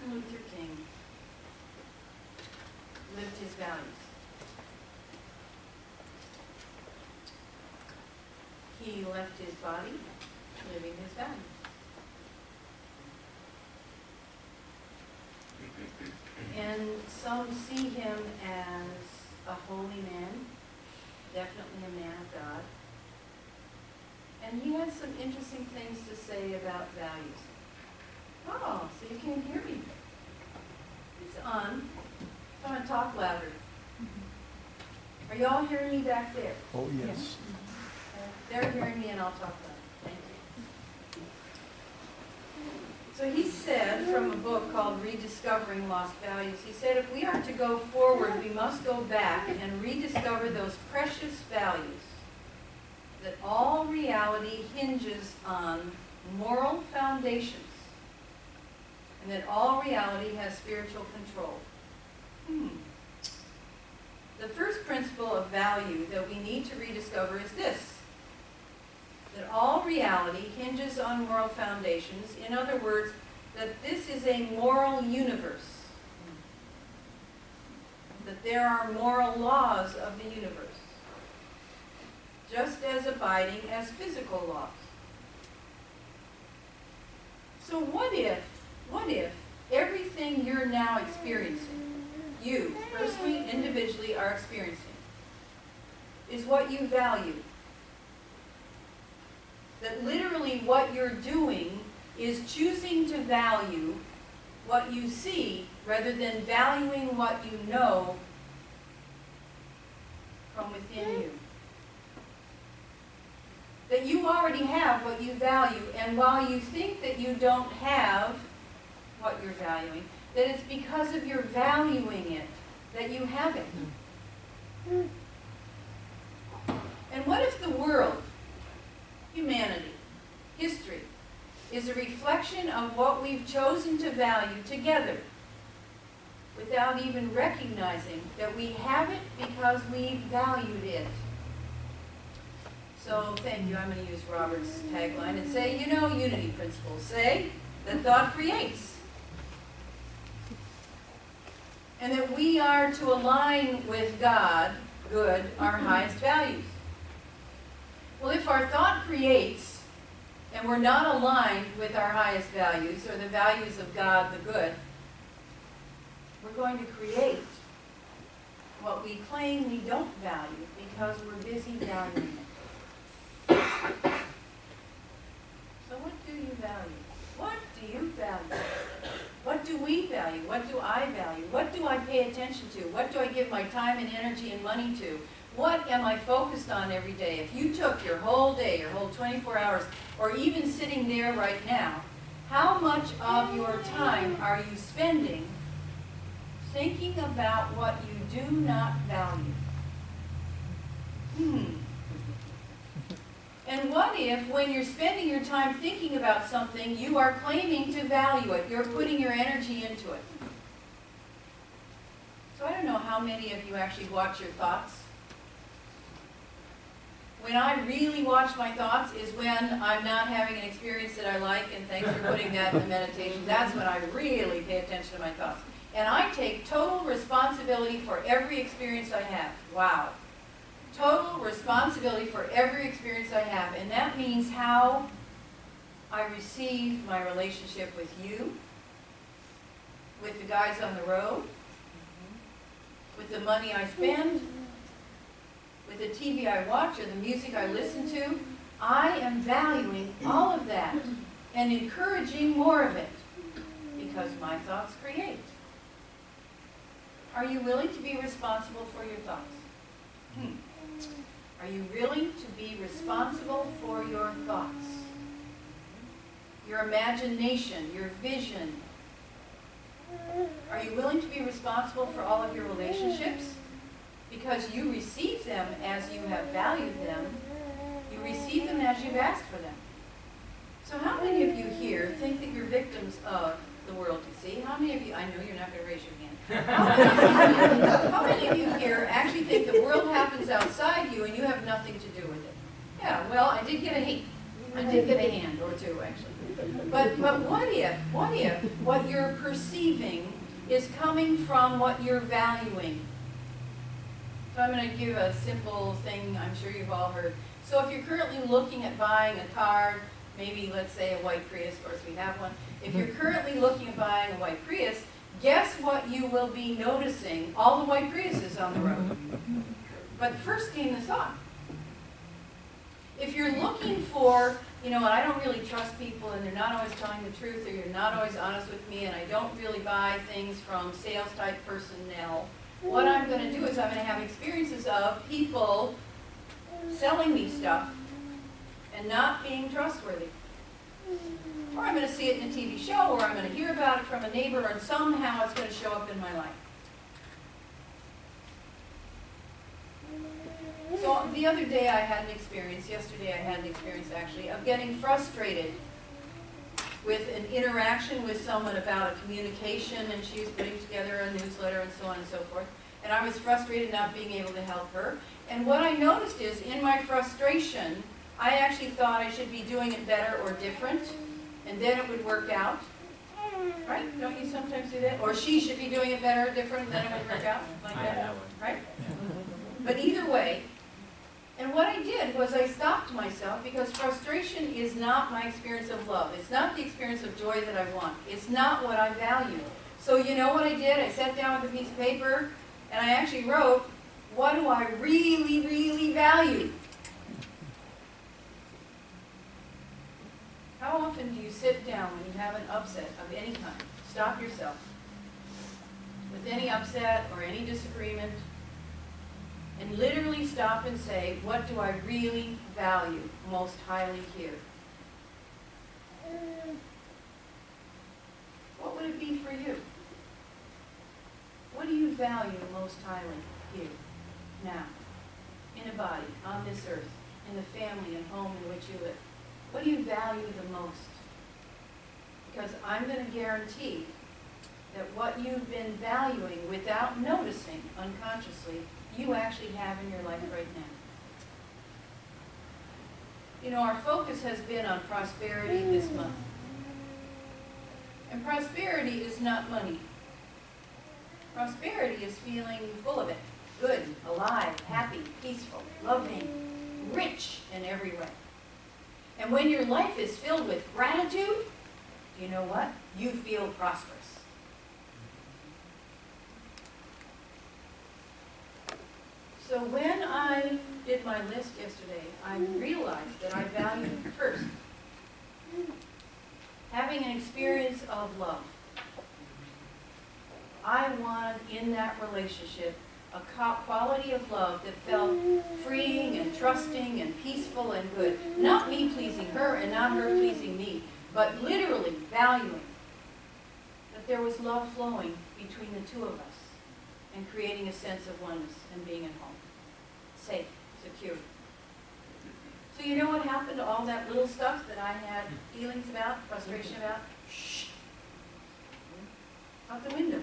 Martin Luther King lived his values. He left his body living his values. And some see him as a holy man, definitely a man of God. And he has some interesting things to say about values. Oh, so you can't hear me. It's on. I'm going to talk louder. Are you all hearing me back there? Oh, yes. They're hearing me and I'll talk louder. Thank you. So he said, from a book called Rediscovering Lost Values, he said, if we are to go forward, we must go back and rediscover those precious values, that all reality hinges on moral foundations, and that all reality has spiritual control. The first principle of value that we need to rediscover is this: that all reality hinges on moral foundations. In other words, that this is a moral universe. That there are moral laws of the universe, just as abiding as physical laws. So what if everything you're now experiencing, you personally, individually are experiencing, is what you value? That literally what you're doing is choosing to value what you see rather than valuing what you know from within you. That you already have what you value, and while you think that you don't have what you're valuing, that it's because of your valuing it that you have it. And what if the world, humanity, history, is a reflection of what we've chosen to value together, without even recognizing that we have it because we valued it? So thank you. I'm going to use Robert's tagline and say, you know, unity principles say that thought creates. And that we are to align with God, good, our highest values. Well, if our thought creates, and we're not aligned with our highest values, or the values of God, the good, we're going to create what we claim we don't value because we're busy valuing it. So what do you value? What do you value? What do we value? What do I value? What do I pay attention to? What do I give my time and energy and money to? What am I focused on every day? If you took your whole day, your whole 24 hours, or even sitting there right now, how much of your time are you spending thinking about what you do not value? And what if, when you're spending your time thinking about something, you are claiming to value it? You're putting your energy into it. So I don't know how many of you actually watch your thoughts. When I really watch my thoughts is when I'm not having an experience that I like, and thanks for putting that in the meditation. That's when I really pay attention to my thoughts. And I take total responsibility for every experience I have. Wow. Total responsibility for every experience I have. And that means how I receive my relationship with you, with the guys on the road, with the money I spend, with the TV I watch or the music I listen to. I am valuing all of that and encouraging more of it because my thoughts create. Are you willing to be responsible for your thoughts? Are you willing to be responsible for your thoughts? Your imagination, your vision. Are you willing to be responsible for all of your relationships? Because you receive them as you have valued them. You receive them as you've asked for them. So how many of you here think that you're victims of the world you see? How many of you, I know you're not going to raise your hand. How many of you here actually think the world happens outside you and you have nothing to do with it? Yeah, well, I did get a hint. I did get a hand or two, actually. But what if what you're perceiving is coming from what you're valuing? So I'm going to give a simple thing I'm sure you've all heard. So if you're currently looking at buying a car, maybe let's say a white Prius, of course we have one. If you're currently looking at buying a white Prius, guess what you will be noticing? All the white Priuses on the road. But first came the thought. If you're looking for, you know, and I don't really trust people and they're not always telling the truth or you're not always honest with me and I don't really buy things from sales type personnel, what I'm going to do is I'm going to have experiences of people selling me stuff and not being trustworthy. Or I'm going to see it in a TV show, or I'm going to hear about it from a neighbor, and somehow it's going to show up in my life. So the other day I had an experience, yesterday I had an experience actually, of getting frustrated with an interaction with someone about a communication, and she was putting together a newsletter and so on and so forth. And I was frustrated not being able to help her. And what I noticed is, in my frustration, I actually thought I should be doing it better or different, and then it would work out. Right? Don't you sometimes do that? Or she should be doing it better or different, and then it would work out? Like that? Right? But either way, and what I did was I stopped myself, because frustration is not my experience of love. It's not the experience of joy that I want. It's not what I value. So you know what I did? I sat down with a piece of paper, and I actually wrote, what do I really, really value? How often do you sit down when you have an upset of any kind? Stop yourself. With any upset or any disagreement, and literally stop and say, what do I really value most highly here? What would it be for you? What do you value most highly here, now, in a body, on this earth, in the family and home in which you live? What do you value the most? Because I'm going to guarantee that what you've been valuing without noticing unconsciously, you actually have in your life right now. You know, our focus has been on prosperity this month. And prosperity is not money. Prosperity is feeling full of it. Good, alive, happy, peaceful, loving, rich in every way. And when your life is filled with gratitude, you know what? You feel prosperous. So when I did my list yesterday, I realized that I valued first having an experience of love. I wanted in that relationship a quality of love that felt freeing and trusting and peaceful and good. Not me pleasing her and not her pleasing me, but literally valuing that there was love flowing between the two of us and creating a sense of oneness and being at home. Safe, secure. So you know what happened to all that little stuff that I had feelings about, frustration about? Shh. Out the window.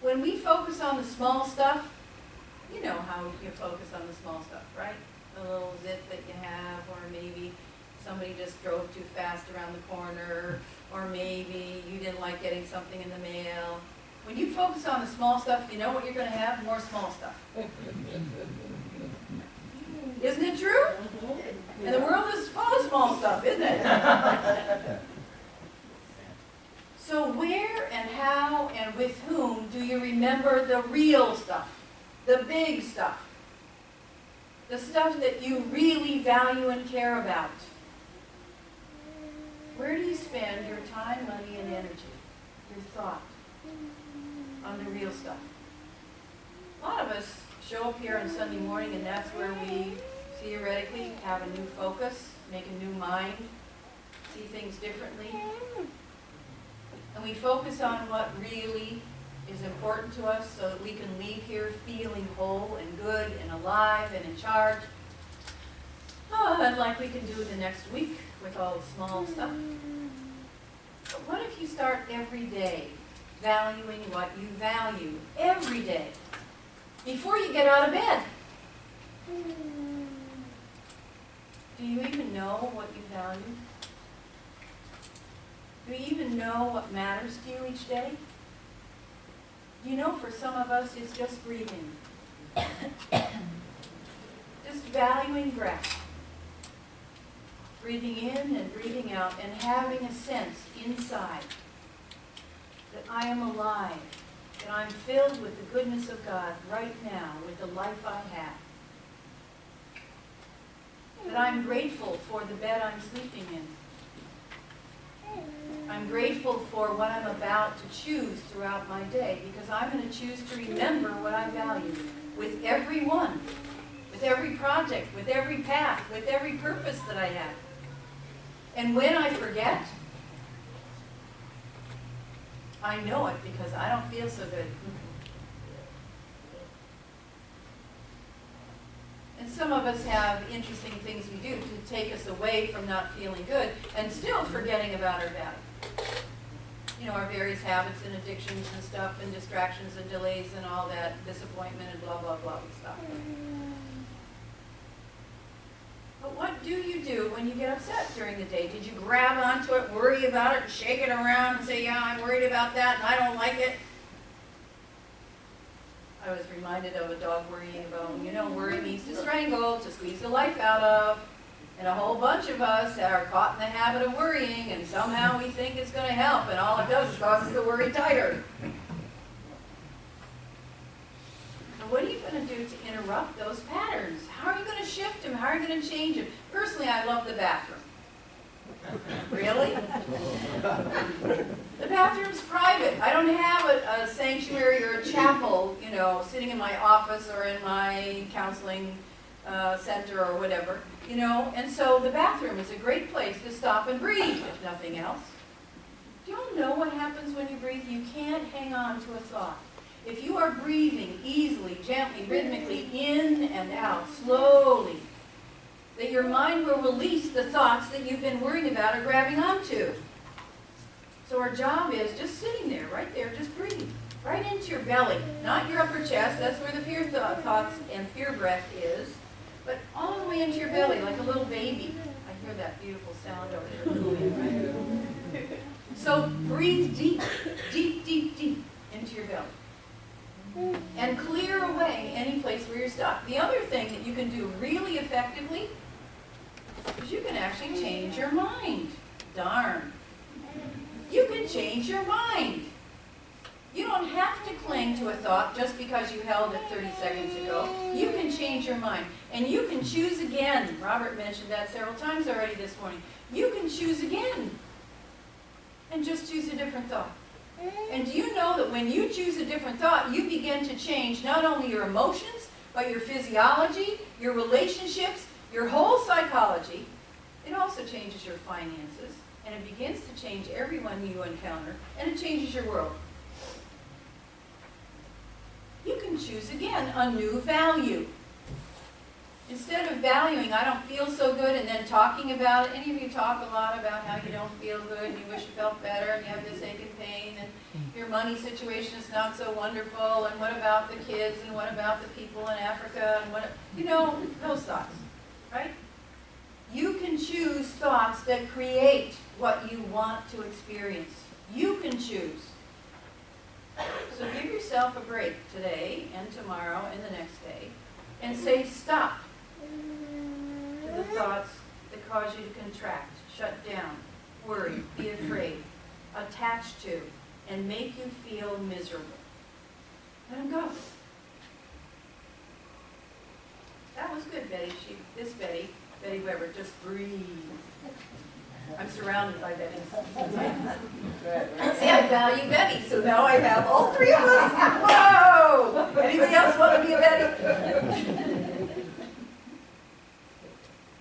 When we focus on the small stuff, you know how you focus on the small stuff, right? The little zit that you have, or maybe somebody just drove too fast around the corner, or maybe you didn't like getting something in the mail. When you focus on the small stuff, you know what you're going to have? More small stuff. Isn't it true? And the world is full of small stuff, isn't it? So where and how and with whom do you remember the real stuff, the big stuff, the stuff that you really value and care about? Where do you spend your time, money, and energy, your thought, on the real stuff? A lot of us show up here on Sunday morning, and that's where we theoretically have a new focus, make a new mind, see things differently. And we focus on what really is important to us so that we can leave here feeling whole and good and alive and in charge. Oh, and like we can do the next week with all the small stuff. But what if you start every day valuing what you value every day before you get out of bed? know what matters to you each day? Do you know for some of us it's just breathing? Just valuing breath. Breathing in and breathing out and having a sense inside that I am alive, that I'm filled with the goodness of God right now with the life I have. That I'm grateful for the bed I'm sleeping in. I'm grateful for what I'm about to choose throughout my day because I'm going to choose to remember what I value with every one, with every project, with every path, with every purpose that I have. And when I forget, I know it because I don't feel so good. And some of us have interesting things we do to take us away from not feeling good and still forgetting about our value. You know, our various habits and addictions and stuff and distractions and delays and all that, disappointment and blah, blah, blah stuff. But what do you do when you get upset during the day? Did you grab onto it, worry about it, and shake it around and say, yeah, I'm worried about that and I don't like it? I was reminded of a dog worrying a bone. You know, worry means to strangle, to squeeze the life out of. And a whole bunch of us are caught in the habit of worrying, and somehow we think it's going to help, and all it does is cause us to worry tighter. And what are you going to do to interrupt those patterns? How are you going to shift them? How are you going to change them? Personally, I love the bathroom. Really? The bathroom's private. I don't have a sanctuary or a chapel, you know, sitting in my office or in my counseling center or whatever, you know. And so the bathroom is a great place to stop and breathe, if nothing else. Do you all know what happens when you breathe? You can't hang on to a thought. If you are breathing easily, gently, rhythmically, in and out, slowly, that your mind will release the thoughts that you've been worrying about or grabbing onto. So our job is just sitting there, right there, just breathe. Right into your belly, not your upper chest. That's where the fear thoughts and fear breath is. But all the way into your belly, like a little baby. I hear that beautiful sound over there. Right? So breathe deep, deep, deep, deep into your belly. And clear away any place where you're stuck. The other thing that you can do really effectively is you can actually change your mind. Darn. You can change your mind. You don't have to cling to a thought just because you held it 30 seconds ago. You can change your mind. And you can choose again. Robert mentioned that several times already this morning. You can choose again. And just choose a different thought. And do you know that when you choose a different thought, you begin to change not only your emotions, but your physiology, your relationships, your whole psychology. It also changes your finances. And it begins to change everyone you encounter. And it changes your world. You can choose again a new value. Instead of valuing, I don't feel so good, and then talking about it. Any of you talk a lot about how you don't feel good, and you wish you felt better, and you have this ache and pain, and your money situation is not so wonderful, and what about the kids, and what about the people in Africa, and what, you know, those thoughts, right? You can choose thoughts that create what you want to experience. You can choose. So give yourself a break today and tomorrow and the next day and say stop to the thoughts that cause you to contract, shut down, worry, be afraid, attach to, and make you feel miserable. Let them go. That was good, Betty. Betty Weber, just breathe. I'm surrounded by Bettys. See, I value Betty, so now I have all three of us. Whoa! Anybody else want to be a Betty?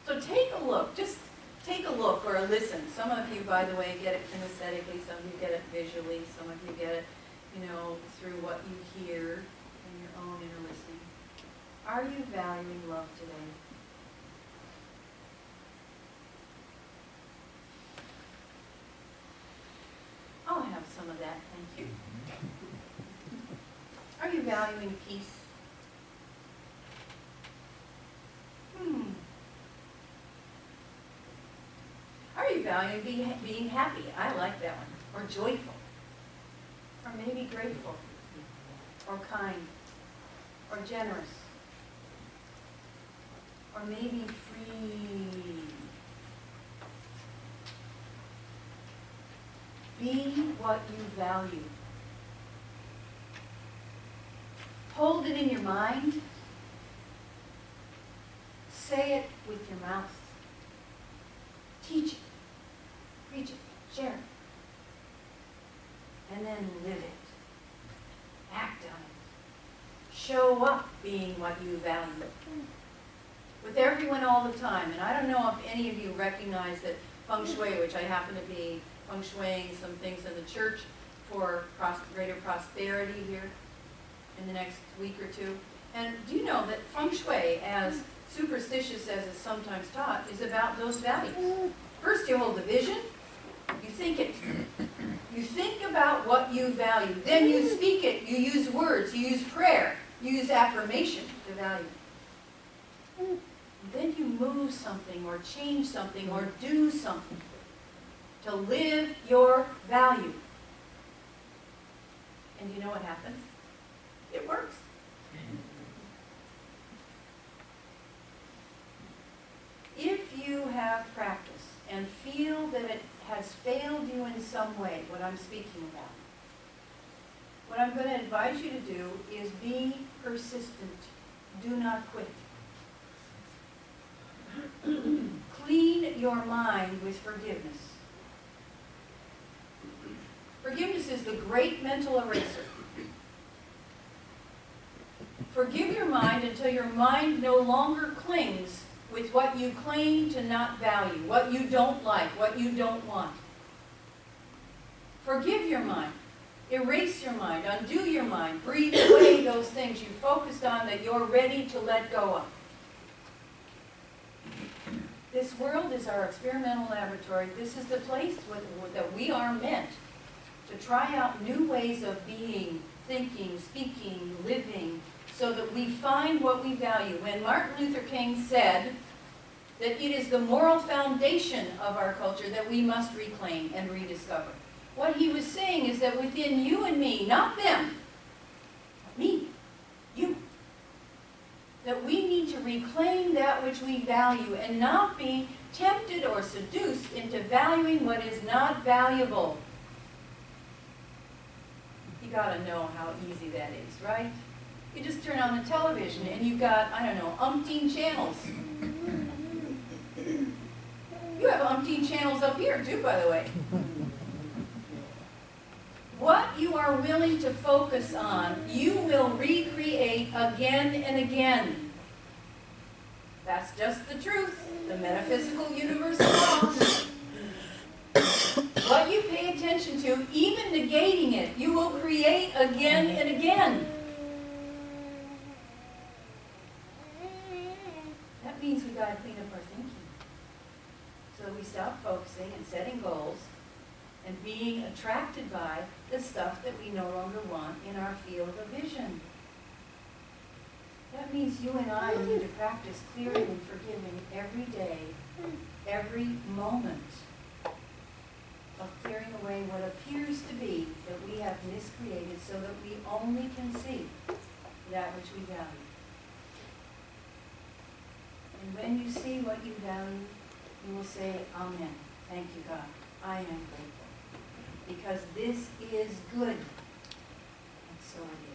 So take a look. Just take a look or a listen. Some of you, by the way, get it kinesthetically. Some of you get it visually. Some of you get it, you know, through what you hear in your own inner listening. Are you valuing love today? I'll have some of that, thank you. Are you valuing peace? Are you valuing being happy? I like that one. or joyful, or maybe grateful, or kind, or generous, or maybe free. Be what you value. Hold it in your mind. Say it with your mouth. Teach it. Preach it. Share it. And then live it. Act on it. Show up being what you value. With everyone all the time. And I don't know if any of you recognize that feng shui, which I happen to be feng shuiing some things in the church for greater prosperity here in the next week or two. And do you know that feng shui, as superstitious as it's sometimes taught, is about those values? First you hold the vision, you think it. You think about what you value. Then you speak it. You use words. You use prayer. You use affirmation to value. Then you move something or change something or do something to live your value. And you know what happens? It works. If you have practice and feel that it has failed you in some way, what I'm speaking about, what I'm going to advise you to do is be persistent. Do not quit. Clean your mind with forgiveness. Forgiveness is the great mental eraser. Forgive your mind until your mind no longer clings with what you claim to not value, what you don't like, what you don't want. Forgive your mind. Erase your mind. Undo your mind. Breathe away those things you focused on that you're ready to let go of. This world is our experimental laboratory. This is the place that we are meant to try out new ways of being, thinking, speaking, living, so that we find what we value. When Martin Luther King said that it is the moral foundation of our culture that we must reclaim and rediscover, what he was saying is that within you and me, not them, not me, you, that we need to reclaim that which we value and not be tempted or seduced into valuing what is not valuable. You gotta know how easy that is, right? You just turn on the television and you've got, I don't know, umpteen channels. You have umpteen channels up here too, by the way. What you are willing to focus on, you will recreate again and again. That's just the truth, the metaphysical universal laws. What you pay attention to, even negating it, you will create again and again. That means we've got to clean up our thinking. So we stop focusing and setting goals and being attracted by the stuff that we no longer want in our field of vision. That means you and I need to practice clearing and forgiving every day, every moment, of clearing away what appears to be that we have miscreated so that we only can see that which we value. And when you see what you value, you will say, Amen. Thank you, God. I am grateful. Because this is good. And so it is.